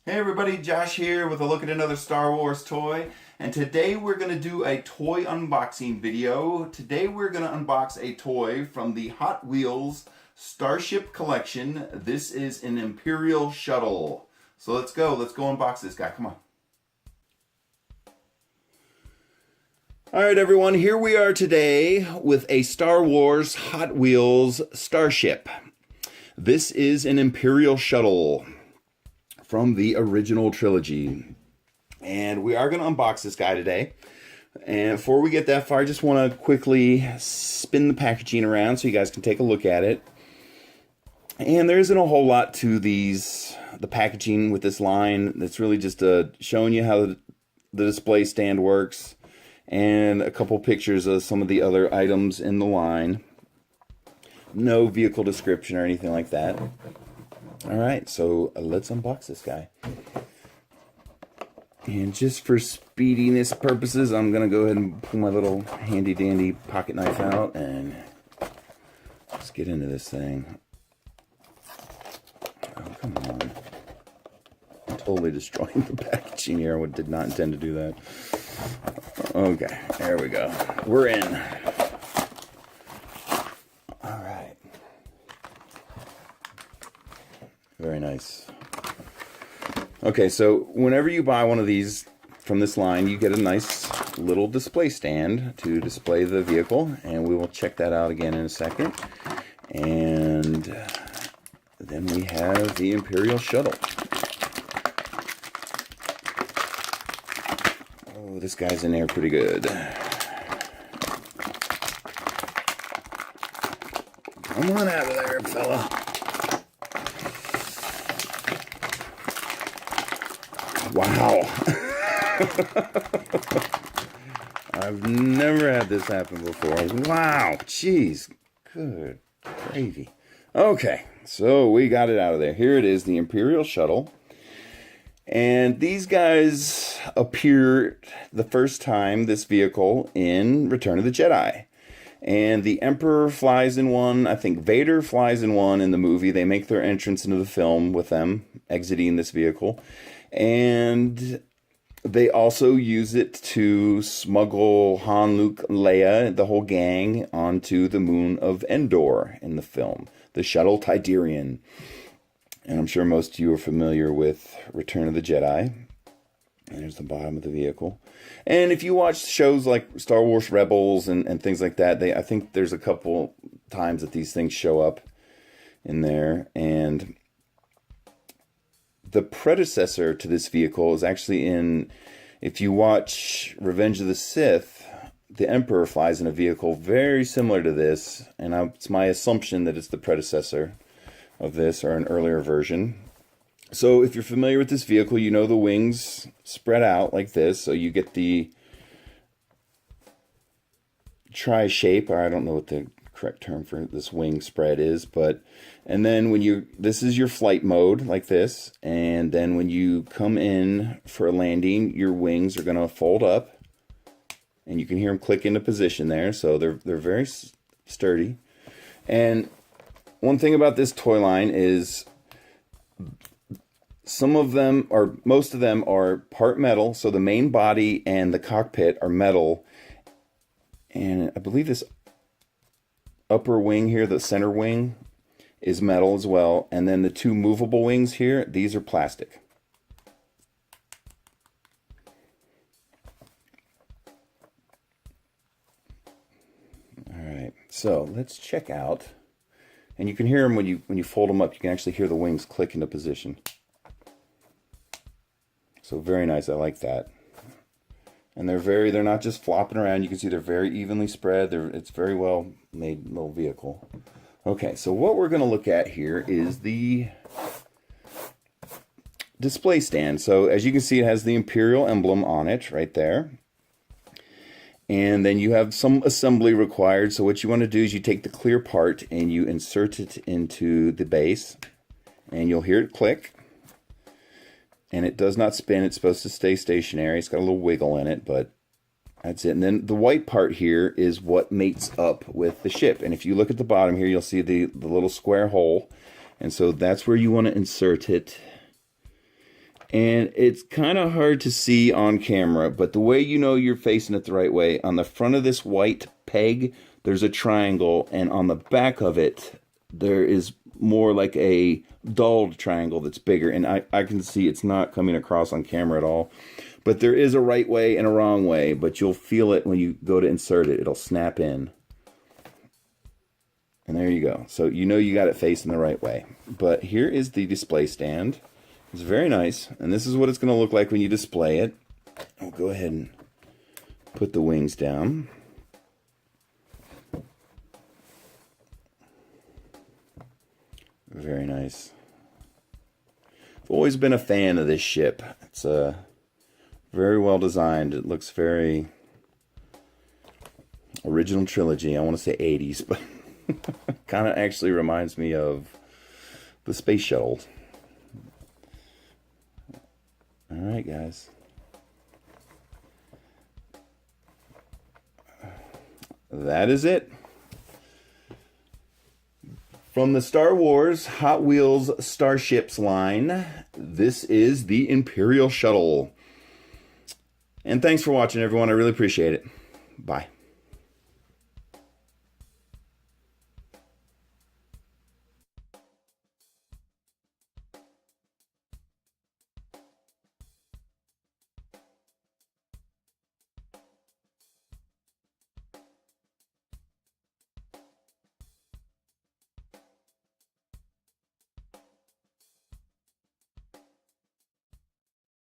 Hey everybody, Josh here with a look at another Star Wars toy. And today we're going to do a toy unboxing video. Today we're going to unbox a toy from the Hot Wheels Starship collection. This is an Imperial Shuttle. So let's go unbox this guy, come on. Alright everyone, here we are today with a Star Wars Hot Wheels Starship. This is an Imperial Shuttle from the original trilogy. And we are going to unbox this guy today. And before we get that far, I just want to quickly spin the packaging around so you guys can take a look at it. And there isn't a whole lot to the packaging with this line. It's really just showing you how the display stand works and a couple pictures of some of the other items in the line. No vehicle description or anything like that. Alright, so let's unbox this guy. And just for speediness purposes, I'm going to go ahead and pull my little handy dandy pocket knife out and let's get into this thing. Oh, come on. I'm totally destroying the packaging here. I did not intend to do that. Okay, there we go. We're in. Alright. Very nice. Okay, so whenever you buy one of these from this line, you get a nice little display stand to display the vehicle, and we will check that out again in a second. And then we have the Imperial Shuttle. Oh, this guy's in there pretty good. Come on out of there, fella. Wow. I've never had this happen before. Wow. Jeez. Good gravy. Okay. So we got it out of there. Here it is, the Imperial Shuttle. And these guys appeared the first time, this vehicle, in Return of the Jedi. And the Emperor flies in one. I think Vader flies in one in the movie. They make their entrance into the film with them exiting this vehicle. And they also use it to smuggle Han, Luke, Leia, the whole gang, onto the moon of Endor in the film. The Shuttle Tidarian. And I'm sure most of you are familiar with Return of the Jedi. And there's the bottom of the vehicle. And if you watch shows like Star Wars Rebels and things like that, I think there's a couple times that these things show up in there. And the predecessor to this vehicle is actually in, if you watch Revenge of the Sith, the Emperor flies in a vehicle very similar to this, and it's my assumption that it's the predecessor of this, or an earlier version. So if you're familiar with this vehicle, you know the wings spread out like this, so you get the tri-shape, or I don't know what the correct term for this wing spread is, but and then when this is your flight mode like this, and then when you come in for a landing, your wings are going to fold up and you can hear them click into position there, so they're very sturdy. And one thing about this toy line is some of them, or most of them, are part metal, so the main body and the cockpit are metal, and I believe this upper wing here, the center wing, is metal as well. And then the two movable wings here, these are plastic. Alright, so let's check out. And you can hear them when you fold them up, you can actually hear the wings click into position. So very nice, I like that. And they're not just flopping around. You can see they're very evenly spread. It's very well made little vehicle. Okay, so what we're going to look at here is the display stand. So as you can see, it has the Imperial emblem on it right there. And then you have some assembly required. So what you want to do is you take the clear part and you insert it into the base. And you'll hear it click. And it does not spin. It's supposed to stay stationary. It's got a little wiggle in it, but that's it. And then the white part here is what mates up with the ship. And if you look at the bottom here, you'll see the little square hole. And so that's where you want to insert it And it's kind of hard to see on camera, but the way you know you're facing it the right way, on the front of this white peg, there's a triangle, and on the back of it, there is more like a dulled triangle that's bigger. And I can see it's not coming across on camera at all. But there is a right way and a wrong way, but you'll feel it when you go to insert it. It'll snap in. And there you go. So you know you got it facing the right way. But here is the display stand. It's very nice. And this is what it's going to look like when you display it. I'll go ahead and put the wings down. Very nice. I've always been a fan of this ship. It's very well designed. It looks very original trilogy. I want to say 80s, but kind of actually reminds me of the space shuttle. All right, guys. That is it. From the Star Wars Hot Wheels Starships line, this is the Imperial Shuttle. And thanks for watching, everyone. I really appreciate it. Bye.